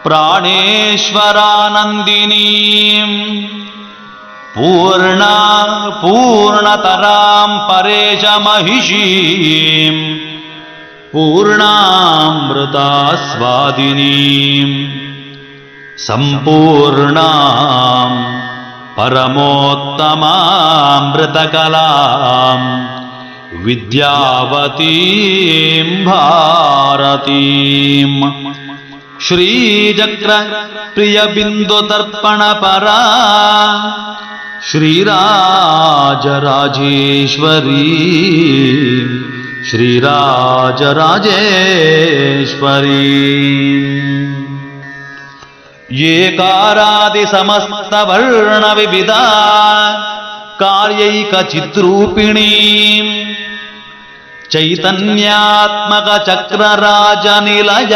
ಪ್ರಾಣೇಶ್ವರಾನಂದಿನೀಂ ಪೂರ್ಣತರಾಂ ಪರೇಶ ಮಹಿಷೀಂ ಪೂರ್ಣಾಮೃತಾಸ್ವಾದಿನೀಂ ಸಂಪೂರ್ಣಾಂ ಪರಮೋತ್ತಮಾಮೃತಕಲಾಂ ವಿದ್ಯಾವತೀಂ ಭಾರತೀಂ ಶ್ರೀಚಕ್ರ ಪ್ರಿಯ ಬಿಂದು ತರ್ಪಣ ಪರಾ ಶ್ರೀರಾಜರಾಜೇಶ್ವರಿ ಶ್ರೀರಾಜರಾಜೇಶ್ವರಿ ಏಕಾರಾದಿ ಸಮಸ್ತ ವರ್ಣ ವಿವಿಧ ಕಾರ್ಯೈಕ ಚಿತ್ರೂಪಿಣೀ ಚೈತನ್ಯಾತ್ಮಕ ಚಕ್ರರಾಜ ನಿಲಯ